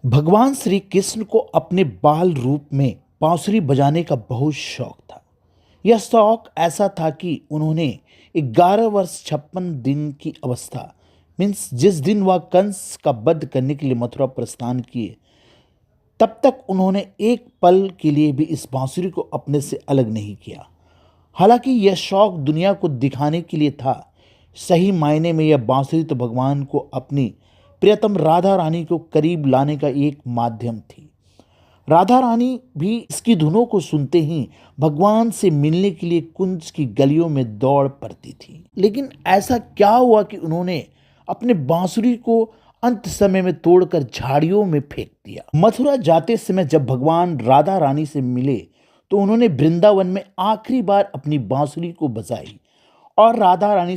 भगवान श्री कृष्ण को अपने बाल रूप में बांसुरी बजाने का बहुत शौक था। यह शौक ऐसा था कि उन्होंने 11 वर्ष 56 दिन की अवस्था मीन्स जिस दिन वह कंस का वध करने के लिए मथुरा प्रस्थान किए, तब तक उन्होंने एक पल के लिए भी इस बांसुरी को अपने से अलग नहीं किया। हालांकि यह शौक दुनिया को दिखाने के लिए था, सही मायने में यह बांसुरी तो भगवान को अपनी प्रियतम राधा रानी को करीब लाने का एक माध्यम थी। राधा रानी भी इसकी धुनों को सुनते ही भगवान से मिलने के लिए कुंज की गलियों में दौड़ पड़ती थी। लेकिन ऐसा क्या हुआ कि उन्होंने अपने बांसुरी को अंत समय में तोड़कर झाड़ियों में फेंक दिया। मथुरा जाते समय जब भगवान राधा रानी से मिले तो उन्होंने वृंदावन में आखिरी बार अपनी बांसुरी को बजाई और राधा रानी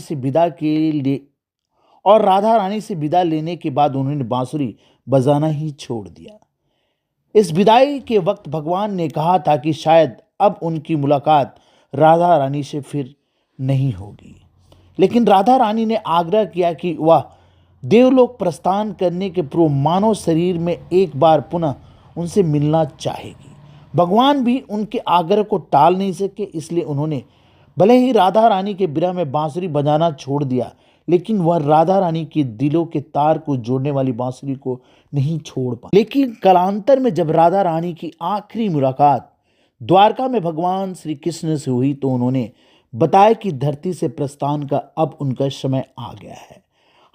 से विदा लेने के बाद उन्होंने बांसुरी बजाना ही छोड़ दिया। इस विदाई के वक्त भगवान ने कहा था कि शायद अब उनकी मुलाकात राधा रानी से फिर नहीं होगी, लेकिन राधा रानी ने आग्रह किया कि वह देवलोक प्रस्थान करने के पूर्व मानव शरीर में एक बार पुनः उनसे मिलना चाहेगी। भगवान भी उनके आग्रह को टाल नहीं सके, इसलिए उन्होंने भले ही राधा रानी के विरह में बांसुरी बजाना छोड़ दिया, लेकिन वह राधा रानी के दिलों के तार को जोड़ने वाली बांसुरी को नहीं छोड़ पाए। लेकिन कालांतर में जब राधा रानी की आखिरी मुलाकात द्वारका में भगवान श्री कृष्ण से हुई तो उन्होंने बताया कि धरती से प्रस्थान का अब उनका समय आ गया है।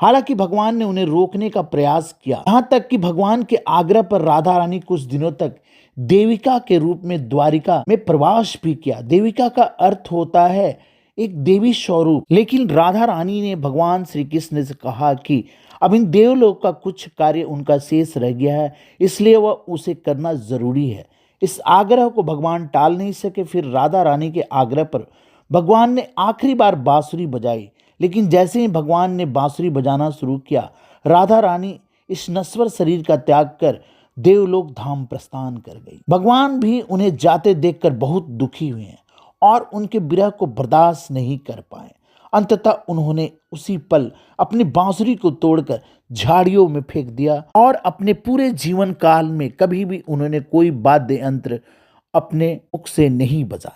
हालांकि भगवान ने उन्हें रोकने का प्रयास किया, यहाँ तक कि भगवान के आग्रह पर राधा रानी कुछ दिनों तक देविका के रूप में द्वारिका में प्रवास भी किया। देविका का अर्थ होता है एक देवी स्वरूप। लेकिन राधा रानी ने भगवान श्री कृष्ण से कहा कि अब इन देवलोक का कुछ कार्य उनका शेष रह गया है, इसलिए वह उसे करना जरूरी है। इस आग्रह को भगवान टाल नहीं सके। फिर राधा रानी के आग्रह पर भगवान ने आखिरी बार बांसुरी बजाई, लेकिन जैसे ही भगवान ने बांसुरी बजाना शुरू किया, राधा रानी इस नश्वर शरीर का त्याग कर देवलोक धाम प्रस्थान कर गई। भगवान भी उन्हें जाते देखकर बहुत दुखी हुए हैं और उनके विरह को बर्दाश्त नहीं कर पाए। अंततः उन्होंने उसी पल अपनी बांसुरी को तोड़कर झाड़ियों में फेंक दिया और अपने पूरे जीवन काल में कभी भी उन्होंने कोई वाद्य यंत्र अपने मुख से नहीं बजाया।